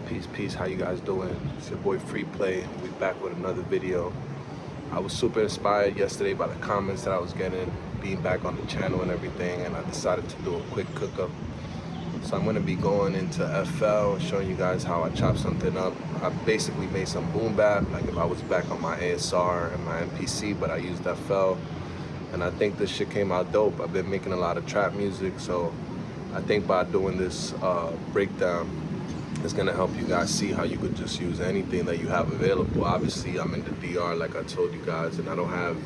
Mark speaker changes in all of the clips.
Speaker 1: Peace, how you guys doing? It's your boy FREEPLAY. We back with another video. I was super inspired yesterday by the comments that I was getting, being back on the channel and everything, and I decided to do a quick cook-up. So I'm gonna be going into FL and showing you guys how I chop something up. I basically made some boom bap, like if I was back on my ASR and my MPC, but I used FL, and I think this shit came out dope. I've been making a lot of trap music, so I think by doing this breakdown, it's gonna help you guys see how you could just use anything that you have available. Obviously, I'm in the DR, like I told you guys, and I don't have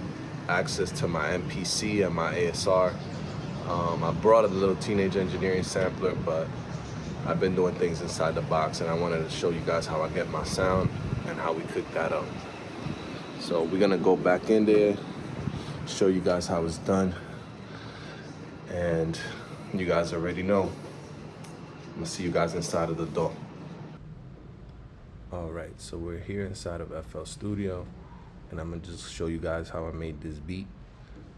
Speaker 1: access to my MPC and my ASR. I brought a little Teenage Engineering sampler, but I've been doing things inside the box, and I wanted to show you guys how I get my sound and how we cook that up. So we're gonna go back in there, show you guys how it's done, and you guys already know. I'm gonna see you guys inside of the door. All right, so we're here inside of FL Studio, and I'm gonna just show you guys how I made this beat.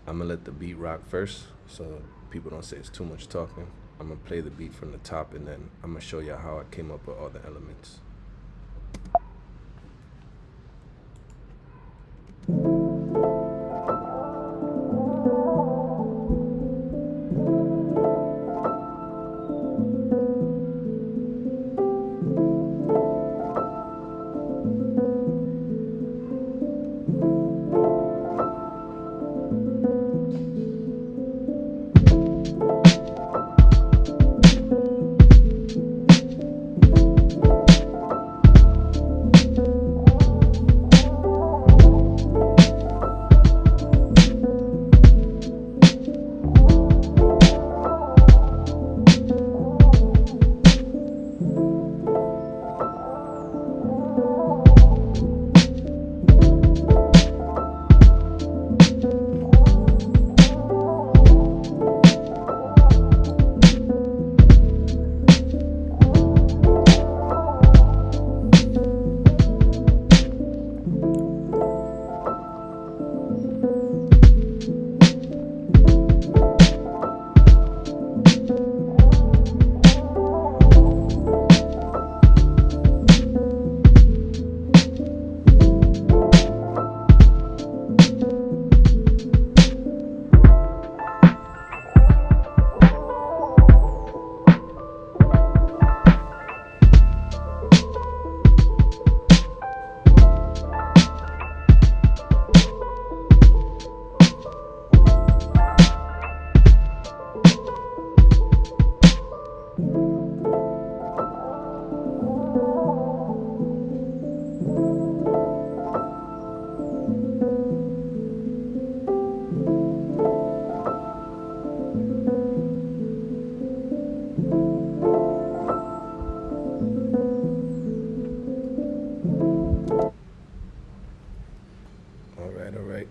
Speaker 1: I'm gonna let the beat rock first, so people don't say it's too much talking. I'm gonna play the beat from the top, and then I'm gonna show you how I came up with all the elements. All right.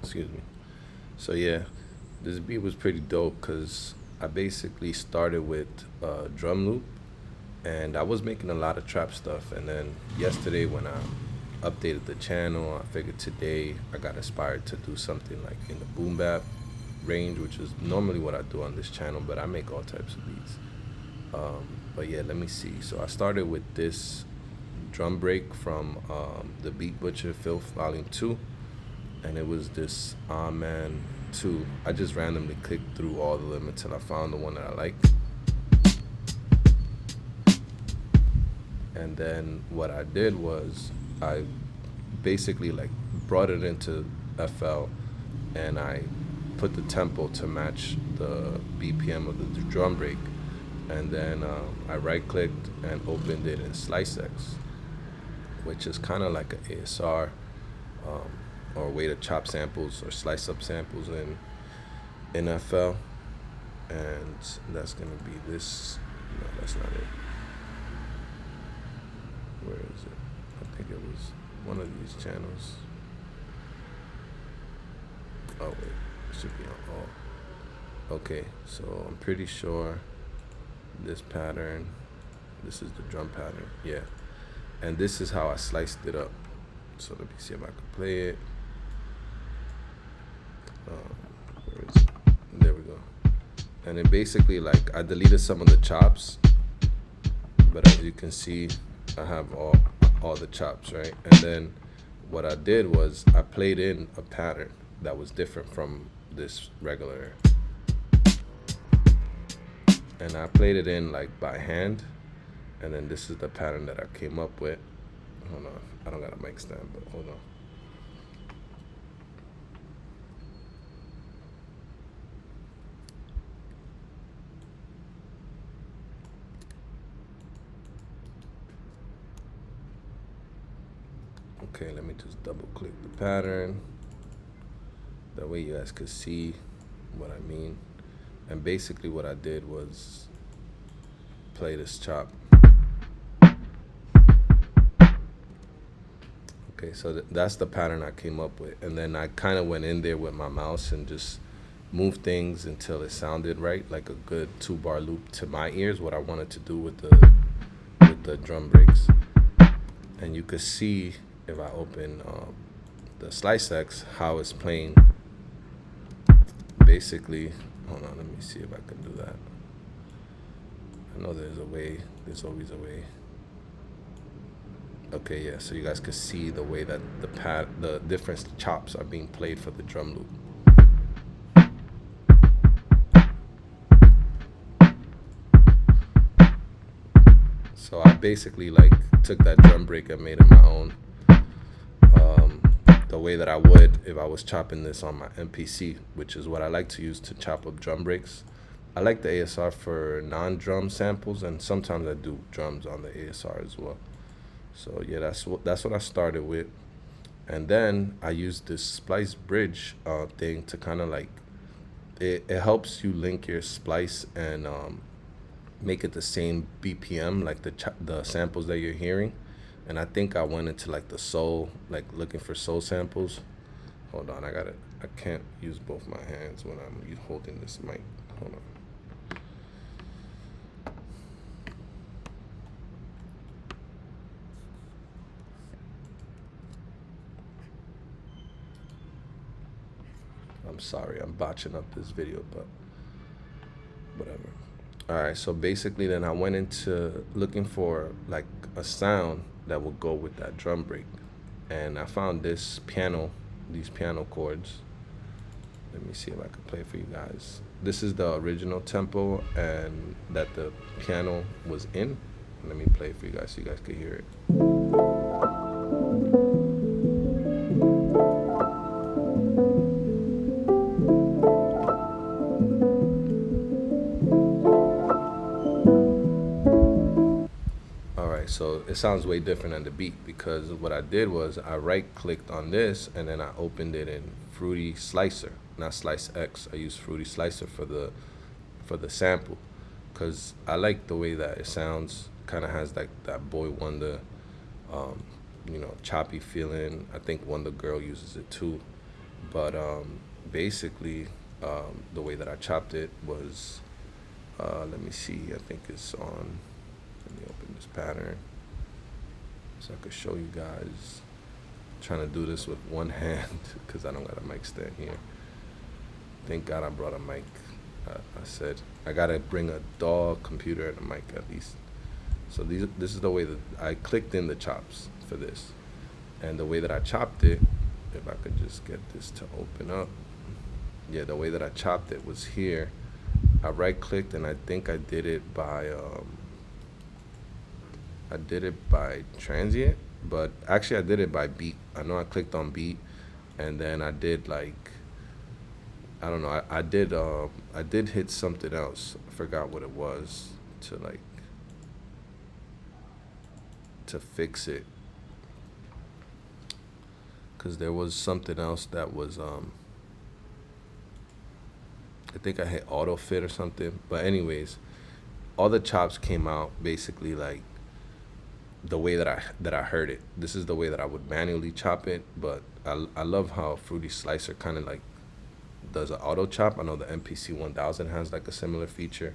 Speaker 1: Excuse me. So yeah, this beat was pretty dope because I basically started with a drum loop, and I was making a lot of trap stuff, and then yesterday when I updated the channel, I figured today I got inspired to do something like in the boom bap range, which is normally what I do on this channel, but I make all types of beats. But yeah, let me see. So I started with this drum break from the Beat Butcher Filth Volume 2, and it was this Man 2. I just randomly clicked through all of them until I found the one that I liked. And then what I did was I basically like brought it into FL, and I put the tempo to match the BPM of the drum break, and then I right-clicked and opened it in SliceX, which is kind of like an ASR or a way to chop samples or slice up samples in FL, and that's gonna be this. No, that's not it. Where is it? I think it was one of these channels. Oh wait, it should be on all. Okay, so I'm pretty sure this pattern, this is the drum pattern, yeah. And this is how I sliced it up. So let me see if I can play it. Where is it? There we go. And it basically, like, I deleted some of the chops but as you can see, I have all the chops, right? And then what I did was I played in a pattern that was different from this regular, and I played it in like by hand, and then this is the pattern that I came up with. Hold on, I don't got a mic stand, but hold on. Okay, let me just double click the pattern. That way you guys could see what I mean. And basically what I did was play this chop. Okay, so that's the pattern I came up with. And then I kind of went in there with my mouse and just moved things until it sounded right, like a good 2-bar loop to my ears, what I wanted to do with the drum breaks. And you could see if I open the Slice X, how it's playing. Basically, hold on, let me see if I can do that. I know there's a way, there's always a way. Okay, yeah, so you guys can see the way that the different chops are being played for the drum loop. So I basically like took that drum break and made it my own. The way that I would if I was chopping this on my MPC, which is what I like to use to chop up drum breaks. I like the ASR for non-drum samples, and sometimes I do drums on the ASR as well. So yeah, that's what I started with. And then I used this splice bridge thing to kind of like, it helps you link your splice and make it the same BPM, like the samples that you're hearing. And I think I went into like the soul, like looking for soul samples. Hold on, I can't use both my hands when I'm holding this mic. Hold on. I'm sorry, I'm botching up this video, but whatever. All right, so basically then I went into looking for like a sound that would go with that drum break. And I found these piano chords. Let me see if I can play for you guys. This is the original tempo and that the piano was in. Let me play for you guys so you guys can hear it. So it sounds way different than the beat, because what I did was I right-clicked on this and then I opened it in Fruity Slicer, not Slice X. I use Fruity Slicer for the sample, because I like the way that it sounds. Kind of has like that Boy Wonder, choppy feeling. I think Wonder Girl uses it too. But basically, the way that I chopped it was, let me see. I think it's on. Let me open this pattern so I could show you guys. I'm trying to do this with one hand because I don't got a mic stand here. Thank God I brought a mic. I said I gotta bring a DAW computer and a mic at least. So this is the way that I clicked in the chops for this, and the way that I chopped it. If I could just get this to open up. Yeah, the way that I chopped it was here. I right-clicked and I think I did it by transient, but actually I did it by beat. I know I clicked on beat, and then I did like, I don't know, I did hit something else. I forgot what it was to fix it, because there was something else that was I think I hit auto fit or something. But anyways, all the chops came out basically like the way that I heard it. This is the way that I would manually chop it, but I love how Fruity Slicer kind of like does an auto chop. I know the MPC 1000 has like a similar feature,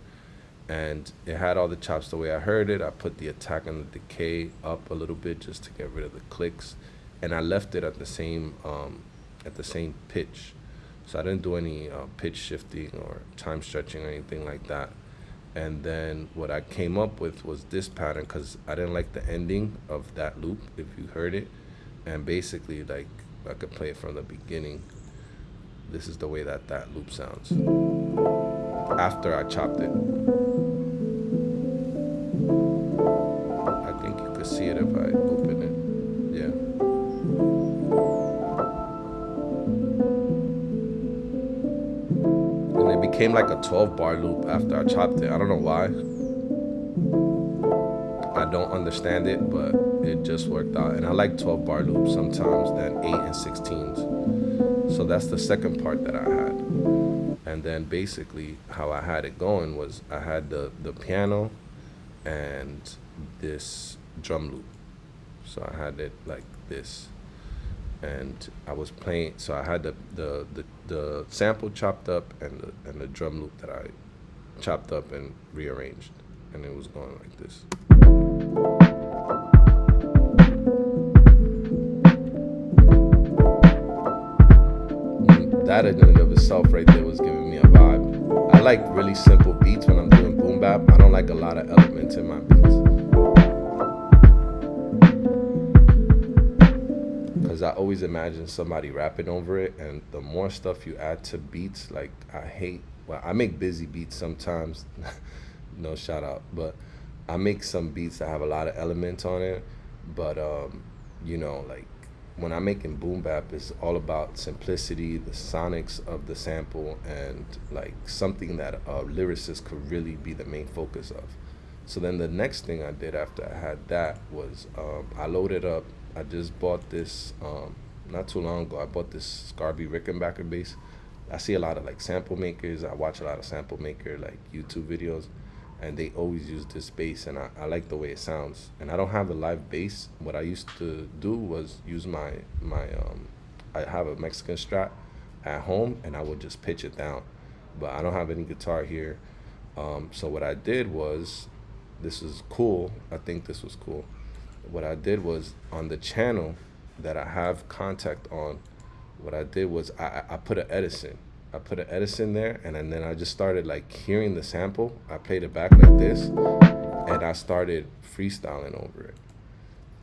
Speaker 1: and it had all the chops the way I heard it. I put the attack and the decay up a little bit just to get rid of the clicks, and I left it at the same pitch. So I didn't do any pitch shifting or time stretching or anything like that. And then what I came up with was this pattern because I didn't like the ending of that loop if you heard it. And basically, like, I could play it from the beginning. This is the way that that loop sounds after I chopped it. I think you could see it if I open it. Yeah. And it became like a 12-bar loop after I chopped it. I don't know why. I don't understand it, but it just worked out. And I like 12-bar loops sometimes than 8 and 16s. So that's the second part that I had. And then basically how I had it going was I had the piano and this drum loop. So I had it like this. And I was playing, so I had the sample chopped up and the drum loop that I chopped up and rearranged. And it was going like this. That in and of itself right there was giving me a vibe. I like really simple beats when I'm doing boom bap. I don't like a lot of elements in my beats. Because I always imagine somebody rapping over it, and the more stuff you add to beats, like I make busy beats sometimes, no shout out, but I make some beats that have a lot of elements on it, but you know, like, when I'm making boom bap, it's all about simplicity, the sonics of the sample, and like something that a lyricist could really be the main focus of. So then the next thing I did after I had that was I loaded up. I just bought this not too long ago. I bought this Scarby Rickenbacker bass. I see a lot of like sample makers. I watch a lot of sample maker like YouTube videos, and they always use this bass, and I like the way it sounds. And I don't have a live bass. What I used to do was use my I have a Mexican Strat at home, and I would just pitch it down. But I don't have any guitar here. So what I did was, this is cool. I think this was cool. What I did was, on the channel that I have contact on, what I did was I put an Edison. I put an Edison there, and then I just started like hearing the sample. I played it back like this, and I started freestyling over it.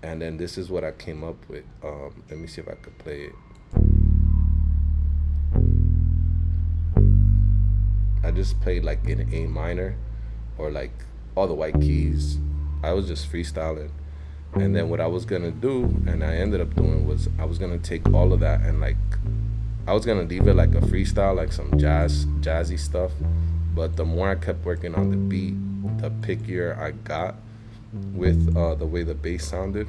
Speaker 1: And then this is what I came up with. Let me see if I could play it. I just played like in A minor, or like all the white keys. I was just freestyling. And then what I was gonna do, and I ended up doing, was I was gonna take all of that and like, I was gonna leave it like a freestyle, like some jazzy stuff. But the more I kept working on the beat, the pickier I got with the way the bass sounded.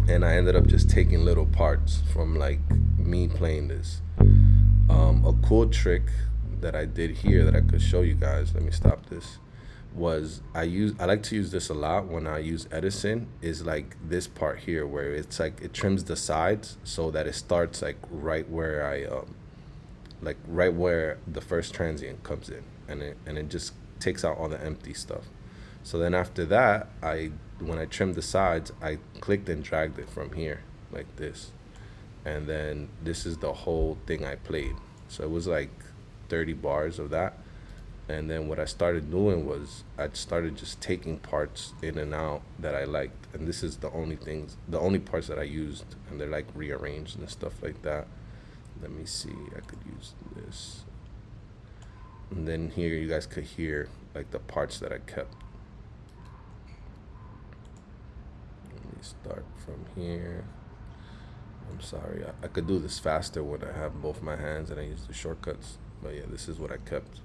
Speaker 1: And I ended up just taking little parts from like me playing this. A cool trick that I did here that I could show you guys, let me stop this, was I like to use this a lot when I use Edison, is like this part here where it's like it trims the sides so that it starts like right where right where the first transient comes in, and it just takes out all the empty stuff. So then after that, when I trimmed the sides, I clicked and dragged it from here like this, and then this is the whole thing I played. So it was like 30 bars of that. And then what I started doing was I started just taking parts in and out that I liked. And this is the only parts that I used, and they're like rearranged and stuff like that. Let me see, I could use this. And then here you guys could hear like the parts that I kept. Let me start from here. I'm sorry, I could do this faster when I have both my hands and I use the shortcuts. But yeah, this is what I kept.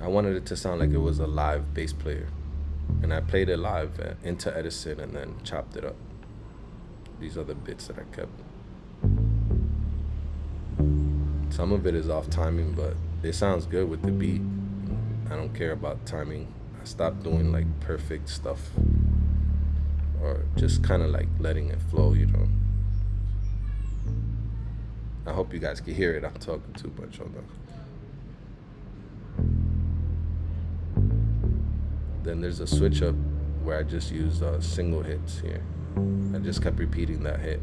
Speaker 1: I wanted it to sound like it was a live bass player, and I played it live into Edison and then chopped it up. These are the bits that I kept. Some of it is off timing, but it sounds good with the beat. I don't care about timing. I stopped doing like perfect stuff, or just kind of like letting it flow, you know. I hope you guys can hear it. I'm talking too much. Hold on. Then there's a switch up where I just use single hits here. I just kept repeating that hit.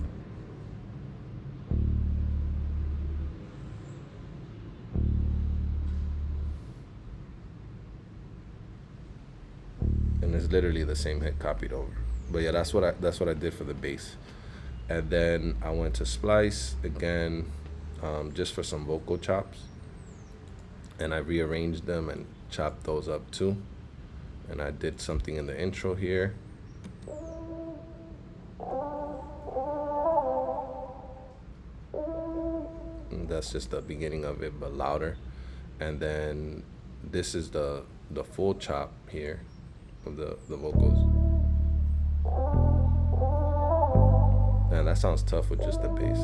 Speaker 1: It's literally the same hit copied over. But yeah, that's what I did for the bass. And then I went to splice again, just for some vocal chops, and I rearranged them and chopped those up too. And I did something in the intro here. And that's just the beginning of it, but louder. And then this is the full chop here of the vocals. And that sounds tough with just the bass.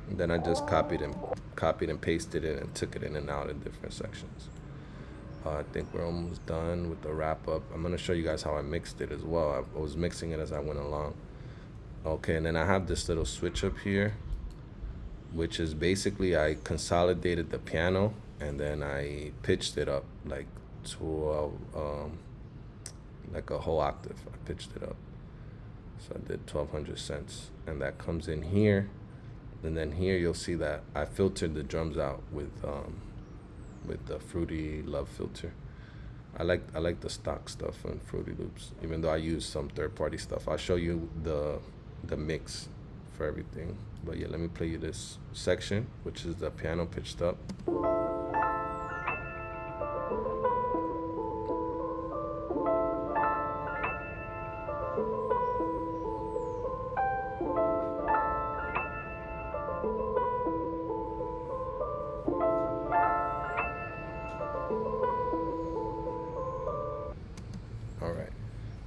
Speaker 1: And then I just copied and pasted it and took it in and out in different sections. I think we're almost done with the wrap up. I'm gonna show you guys how I mixed it as well. I was mixing it as I went along. Okay, and then I have this little switch up here, which is basically I consolidated the piano and then I pitched it up like to like a whole octave. I pitched it up. So I did 1200 cents, and that comes in here. And then here you'll see that I filtered the drums out with the Fruity Love filter. I like the stock stuff on Fruity Loops, even though I use some third-party stuff. I'll show you the mix for everything. But yeah, let me play you this section, which is the piano pitched up. Alright,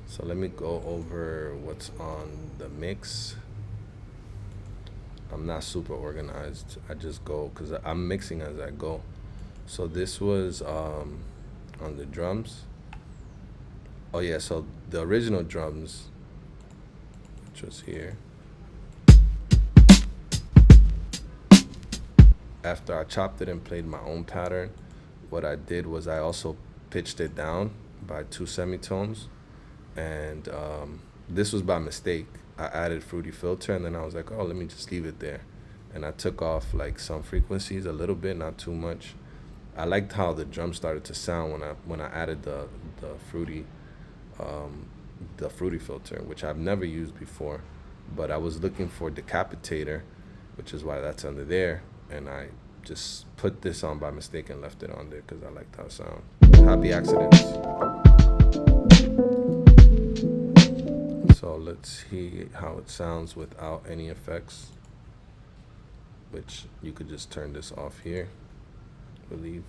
Speaker 1: so let me go over what's on the mix. I'm not super organized. I just go because I'm mixing as I go. So this was on the drums. Oh yeah, so the original drums, which was here. After I chopped it and played my own pattern, what I did was I also pitched it down by 2 semitones, and this was by mistake. I added Fruity filter, and then I was like, oh, let me just leave it there, and I took off like some frequencies a little bit, not too much. I liked how the drum started to sound when I added the Fruity filter, which I've never used before, but I was looking for Decapitator, which is why that's under there, and I just put this on by mistake and left it on there because I liked how it sounded. Happy accidents. So let's see how it sounds without any effects, which you could just turn this off here, I believe.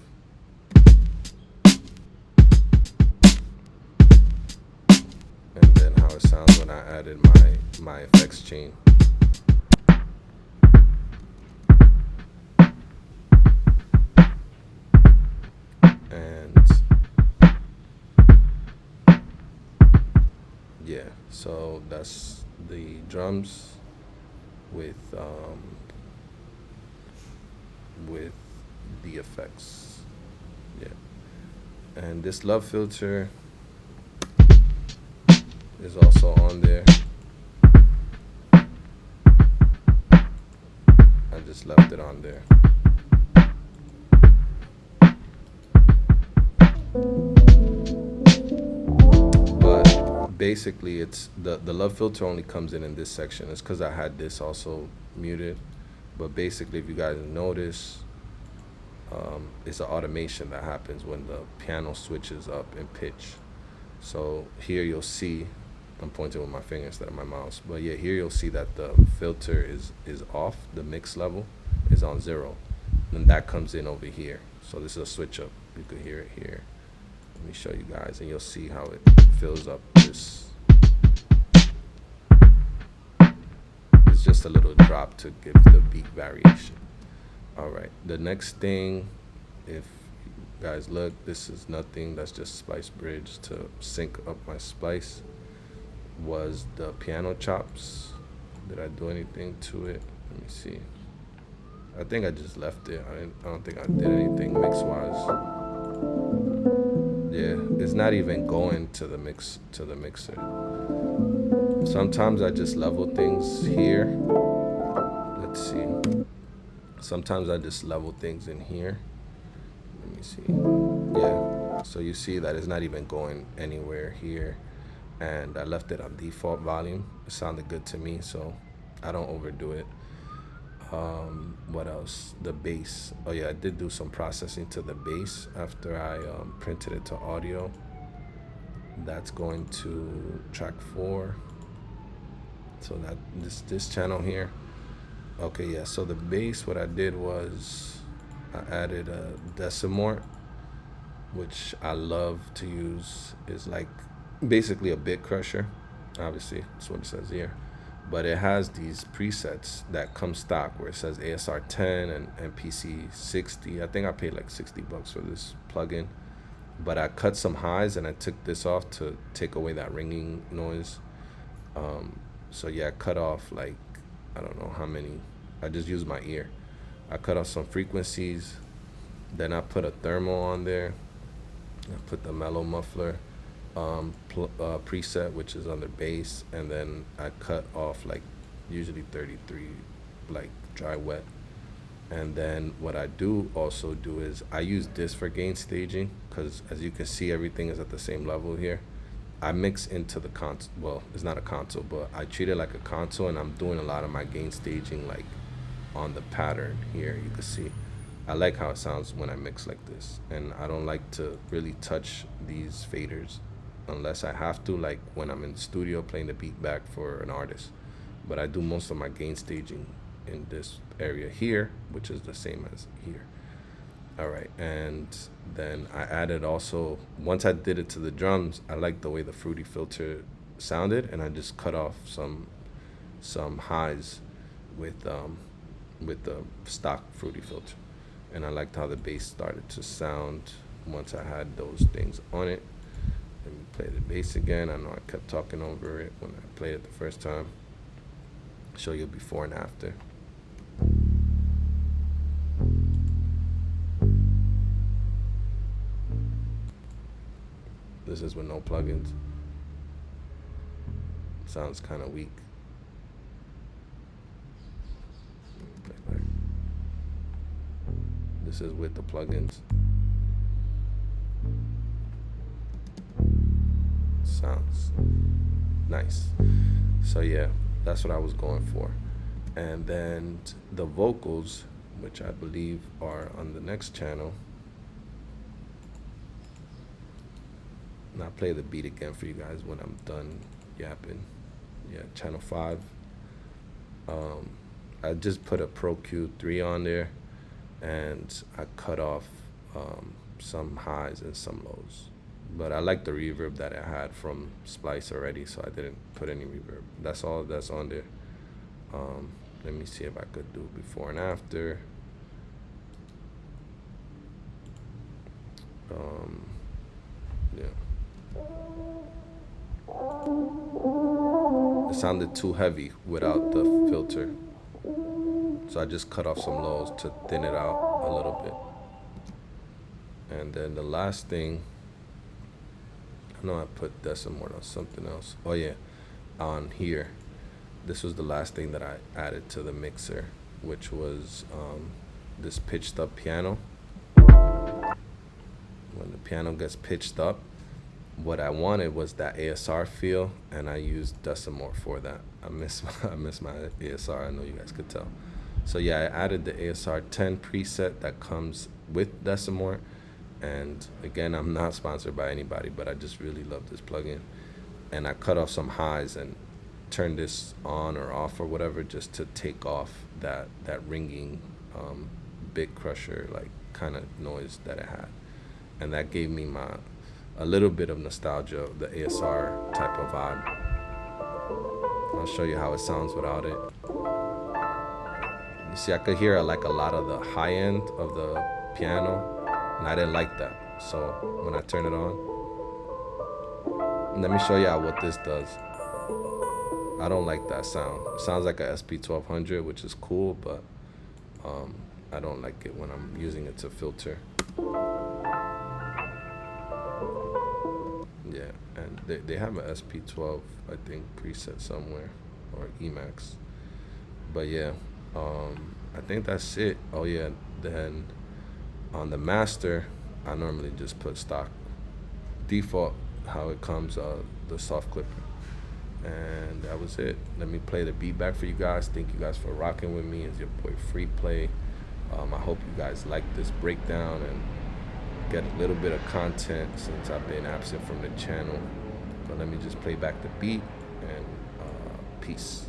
Speaker 1: And then how it sounds when I added my effects chain. Yeah, so that's the drums with the effects. Yeah, and this Love filter is also on there. I just left it on there. Basically, it's the Love filter only comes in this section. It's because I had this also muted. But basically, if you guys notice, it's an automation that happens when the piano switches up in pitch. So here you'll see, I'm pointing with my finger instead of my mouse, but yeah, here you'll see that the filter is off, the mix level is on 0, and that comes in over here. So this is a switch up. You could hear it here. Let me show you guys, and you'll see how it fills up this. It's just a little drop to give the beat variation. All right, the next thing, if you guys look, this is nothing, that's just splice bridge to sync up my splice, was the piano chops. Did I do anything to it? Let me see. I think I just left it. I don't think I did anything mix-wise. Yeah, it's not even going to the mixer. Sometimes I just level things here. Let's see. Sometimes I just level things in here. Let me see. Yeah, so you see that it's not even going anywhere here, and I left it on default volume. It sounded good to me, so I don't overdo it. What else? The bass. Oh yeah, I did do some processing to the bass after I printed it to audio. That's going to track 4. So that this channel here. Okay, yeah, so the bass, what I did was I added a decimort, which I love to use. Is like basically a bit crusher. Obviously, that's what it says here. But it has these presets that come stock where it says ASR 10 and PC 60. I think I paid like $60 for this plugin. But I cut some highs and I took this off to take away that ringing noise. So yeah, I cut off like, I don't know how many. I just used my ear. I cut off some frequencies. Then I put a thermal on there. I put the mellow muffler preset, which is under bass, and then I cut off like usually 33, like dry wet. And then what I do also do is I use this for gain staging, because as you can see, everything is at the same level here. I mix into the console. Well, it's not a console, but I treat it like a console, and I'm doing a lot of my gain staging like on the pattern here. You can see I like how it sounds when I mix like this, and I don't like to really touch these faders unless I have to, like when I'm in the studio playing the beat back for an artist. But I do most of my gain staging in this area here, which is the same as here. All right, and then I added also, once I did it to the drums, I liked the way the fruity filter sounded, and I just cut off some highs with the stock fruity filter. And I liked how the bass started to sound once I had those things on it. Let me play the bass again. I know I kept talking over it when I played it the first time. Show you before and after. This is with no plugins. Sounds kind of weak. This is with the plugins. Sounds nice. So yeah, that's what I was going for. And then the vocals, which I believe are on the next channel. And I'll play the beat again for you guys when I'm done yapping. Yeah, channel 5. I just put a Pro Q3 on there, and I cut off some highs and some lows. But I like the reverb that I had from Splice already, so I didn't put any reverb. That's all that's on there. Let me see if I could do before and after. Yeah. It sounded too heavy without the filter, so I just cut off some lows to thin it out a little bit. And then the last thing, I know I put decimort on something else. Oh yeah, on here. This was the last thing that I added to the mixer, which was this pitched up piano. When the piano gets pitched up, what I wanted was that ASR feel, and I used decimort for that. I miss my ASR, I know you guys could tell. So yeah, I added the ASR 10 preset that comes with decimort. And again, I'm not sponsored by anybody, but I just really love this plugin. And I cut off some highs and turned this on or off or whatever, just to take off that ringing big crusher like kind of noise that it had. And that gave me a little bit of nostalgia of the ASR type of vibe. I'll show you how it sounds without it. You see, I could hear like a lot of the high end of the piano, and I didn't like that. So when I turn it on, let me show y'all what this does. I don't like that sound. It sounds like a SP1200, which is cool, but I don't like it when I'm using it to filter. Yeah, and they have an SP12, I think, preset somewhere, or Emax. But yeah, I think that's it. Oh yeah, then on the master, I normally just put stock default how it comes, the soft clipper. And that was it. Let me play the beat back for you guys. Thank you guys for rocking with me. It's your boy FREEPLAY. I hope you guys like this breakdown and get a little bit of content since I've been absent from the channel. But let me just play back the beat and peace.